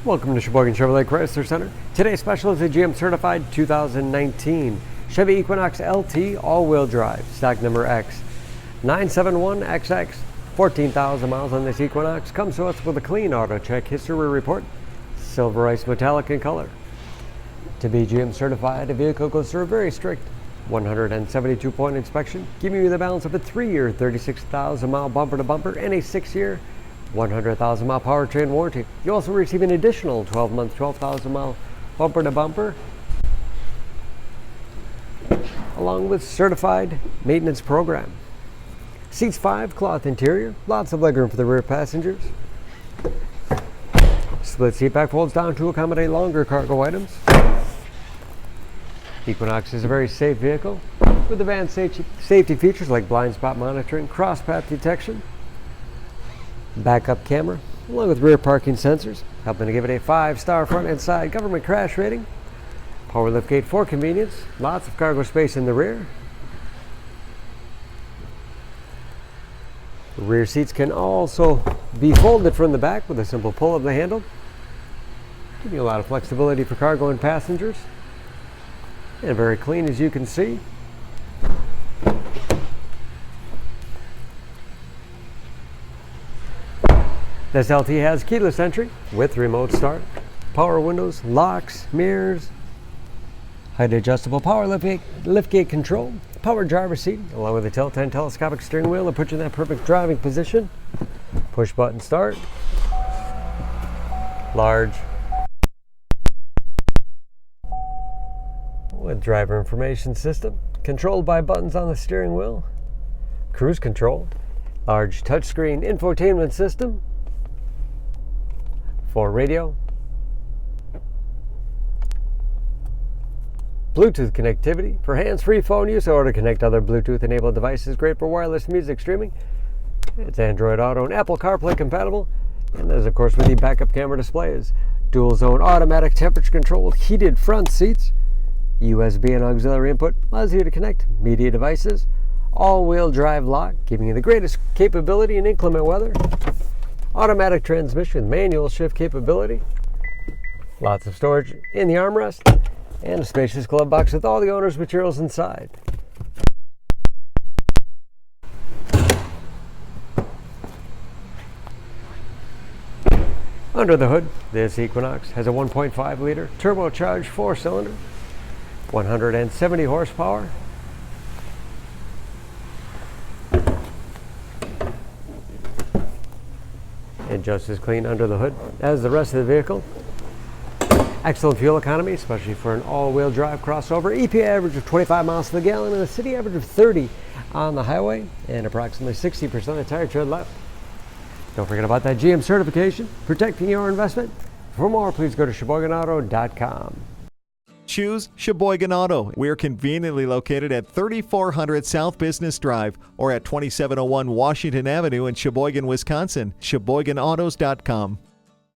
Welcome to Sheboygan Chevrolet Chrysler Center. Today's special is a GM certified 2019 Chevy Equinox LT all-wheel drive, stock number X971XX. 14,000 miles on this Equinox. Comes to us with a clean auto check history report, silver ice metallic in color. To be GM certified, the vehicle goes through a very strict 172-point inspection, giving you the balance of a 3-year, 36,000-mile bumper-to-bumper and a 6-year, 100,000-mile powertrain warranty. You also receive an additional 12-month, 12,000-mile bumper-to-bumper, along with certified maintenance program. Seats 5, cloth interior, lots of legroom for the rear passengers. Split seat back folds down to accommodate longer cargo items. Equinox is a very safe vehicle with advanced safety features like blind spot monitoring, cross path detection, backup camera, along with rear parking sensors, helping to give it a 5-star front and side government crash rating. Power liftgate for convenience, lots of cargo space in the rear. The rear seats can also be folded from the back with a simple pull of the handle, giving you a lot of flexibility for cargo and passengers. And very clean, as you can see. This LT has keyless entry with remote start, power windows, locks, mirrors, height adjustable power liftgate control, power driver's seat, along with a tilt and telescopic steering wheel to put you in that perfect driving position. Push button start, large with driver information system, controlled by buttons on the steering wheel, cruise control, large touchscreen infotainment system, for radio, Bluetooth connectivity for hands-free phone use or to connect other Bluetooth-enabled devices. Great for wireless music streaming. It's Android Auto and Apple CarPlay compatible. And there's, of course, with the backup camera displays. Dual-zone automatic temperature controlled heated front seats. USB and auxiliary input allows you to connect media devices. All-wheel drive lock, giving you the greatest capability in inclement weather. Automatic transmission, manual shift capability. Lots of storage in the armrest. And a spacious glove box with all the owner's materials inside. Under the hood, this Equinox has a 1.5-liter turbocharged 4-cylinder, 170 horsepower. And just as clean under the hood as the rest of the vehicle. Excellent fuel economy, especially for an all-wheel drive crossover. EPA average of 25 miles to the gallon and a city average of 30 on the highway, and approximately 60% of tire tread left. Don't forget about that GM certification, protecting your investment. For more, please go to SheboyganAuto.com. Choose Sheboygan Auto. We're conveniently located at 3400 South Business Drive or at 2701 Washington Avenue in Sheboygan, Wisconsin. SheboyganAutos.com.